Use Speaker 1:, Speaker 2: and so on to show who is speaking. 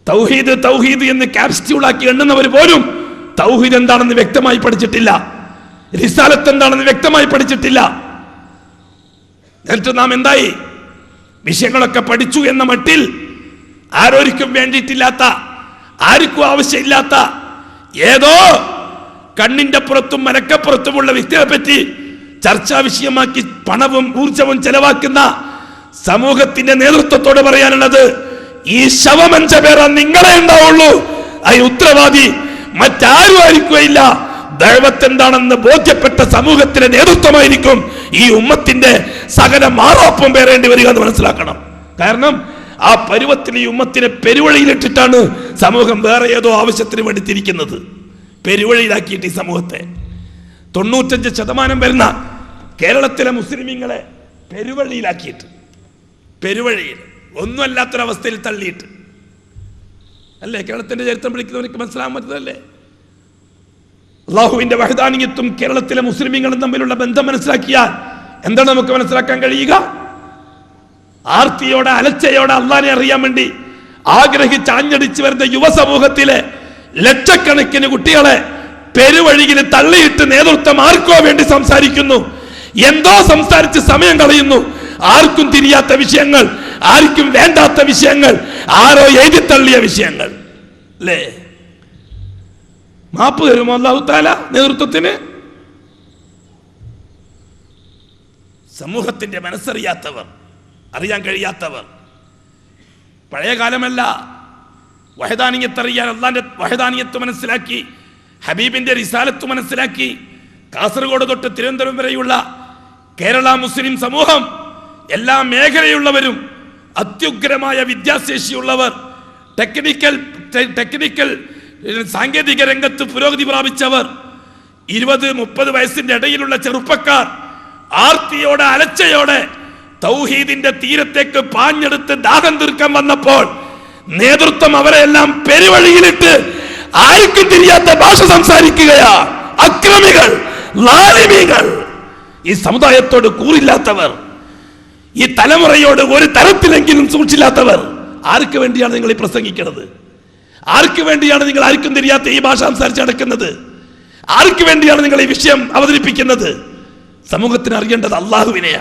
Speaker 1: തൗഹീദ് തൗഹീദ് എന്ന് ക്യാപ്സ്യൂളാക്കി എണ്ണുന്നവർ പോലും തൗഹീദ് എന്താണെന്ന് വ്യക്തമായി പഠിച്ചിട്ടില്ല, റിസാലത്ത് എന്താണെന്ന് വ്യക്തമായി പഠിച്ചിട്ടില്ല. എന്നിട്ട് നാം എന്തായി? വിഷയങ്ങളൊക്കെ പഠിച്ചു എന്ന മട്ടിൽ ആരോരിക്കും വേണ്ടിയിട്ടില്ലാത്ത, ആർക്കും ആവശ്യമില്ലാത്ത ഏതോ കണ്ണിന്റെ പുറത്തും മലക്കപ്പുറത്തുമുള്ള വ്യക്തിയെ പറ്റി ചർച്ചാ വിഷയമാക്കി പണവും ഊർജവും ചെലവാക്കുന്ന സമൂഹത്തിന്റെ നേതൃത്വത്തോട് പറയാനുള്ളത്, ഈ ശവമഞ്ച പേര നിങ്ങളെ ഉണ്ടാവുള്ളൂ. ഈ ഉത്തരവാദി മറ്റാരും ആയിരിക്കുകയില്ല. ദൈവത്ത് എന്താണെന്ന് ബോധ്യപ്പെട്ട സമൂഹത്തിന്റെ നേതൃത്വമായിരിക്കും ഈ ഉമ്മത്തിന്റെ സകല മാറാപ്പം പേരേണ്ടി വരിക എന്ന് മനസ്സിലാക്കണം. കാരണം ആ പരുവത്തിൽ ഈ ഉമ്മത്തിനെ പെരുവഴിയിലിട്ടിട്ടാണ് സമൂഹം വേറെ ഏതോ ആവശ്യത്തിന് വേണ്ടി തിരിക്കുന്നത്. പെരുവഴിയിലാക്കിയിട്ട് ഈ സമൂഹത്തെ 95% വരുന്ന കേരളത്തിലെ മുസ്ലിമീങ്ങളെ പെരുവഴിയിലാക്കിയിട്ട്, പെരുവഴിയിൽ ഒന്നുമല്ലാത്തൊരവസ്ഥയിൽ തള്ളിയിട്ട് അല്ലേ? കേരളത്തിന്റെ ചരിത്രം പഠിക്കുന്നവർക്ക് മനസ്സിലാകാൻ പറ്റുന്നതല്ലേ? അള്ളാഹുവിന്റെ വഹദാനിയത്തും കേരളത്തിലെ മുസ്ലിമീങ്ങളും തമ്മിലുള്ള ബന്ധം മനസ്സിലാക്കിയാൽ എന്താണ് നമുക്ക് മനസ്സിലാക്കാൻ കഴിയുക? ആർത്തിയോടെ അലച്ചയോടെ അള്ളാഹിനെ അറിയാൻ വേണ്ടി ആഗ്രഹിച്ച് ആഞ്ഞടിച്ചു വരുന്ന യുവസമൂഹത്തിലെ ലക്ഷക്കണക്കിന് കുട്ടികളെ പെരുവഴിയിൽ തള്ളിയിട്ട് നേതൃത്വം ആർക്കോ വേണ്ടി സംസാരിക്കുന്നു, എന്തോ സംസാരിച്ച് സമയം കളയുന്നു. ആർക്കും തിരിയാത്ത വിഷയങ്ങൾ, ആർക്കും വേണ്ടാത്ത വിഷയങ്ങൾ, ആരോ എഴുതിത്തള്ളിയ വിഷയങ്ങൾ അല്ലേ? മാപ്പ് തരുമോ അല്ലാഹു തആല നേതൃത്വത്തിന്? സമൂഹത്തിന്റെ മനസ്സറിയാത്തവർ, അറിയാൻ കഴിയാത്തവർ. പഴയ കാലമല്ല, വഹദാനിയത്ത് അറിയാൻ അള്ളാന്റെ വഹദാനിയത്ത് മനസ്സിലാക്കി, ഹബീബിന്റെ റിസാലത്ത് മനസ്സിലാക്കി, കാസർഗോഡ് തൊട്ട് തിരുവനന്തപുരം വരെയുള്ള കേരള മുസ്ലിം സമൂഹം എല്ലാ മേഖലയുള്ളവരും അത്യുഗ്രമായ വിദ്യാശേഷിയുള്ളവർ, ടെക്നിക്കൽ സാങ്കേതിക രംഗത്ത് പുരോഗതി പ്രാപിച്ചവർ, 20-30 വയസ്സിന്റെ ഇടയിലുള്ള ചെറുപ്പക്കാർ ആർത്തിയോടെ അലച്ചയോടെ തൗഹീദിന്റെ തീരത്തേക്ക് പാഞ്ഞെടുത്ത് ദാഹം തീർക്കാൻ വന്നപ്പോൾ നേതൃത്വം അവരെല്ലാം പെരുവഴിയിലിട്ട് ആർക്കും തിരിയാത്ത ഭാഷ സംസാരിക്കുകയാ. അക്രമികൾ, ലാലിമീകൾ, ഈ സമുദായത്തോട് കൂറില്ലാത്തവർ, ഈ തലമുറയോട് ഒരു തരത്തിലെങ്കിലും സൂക്ഷില്ലാത്തവർ. ആർക്ക് വേണ്ടിയാണ് നിങ്ങൾ ഈ പ്രസംഗിക്കുന്നത്? ആർക്ക് വേണ്ടിയാണ് നിങ്ങൾ ആർക്കും തിരിയാത്ത ഈ ഭാഷ സംസാരിച്ച് നടക്കുന്നത്? ആർക്ക് വേണ്ടിയാണ് നിങ്ങൾ ഈ വിഷയം അവതരിപ്പിക്കുന്നത്? സമൂഹത്തിന് അറിയേണ്ടത് അള്ളാഹുവിനെയാണ്.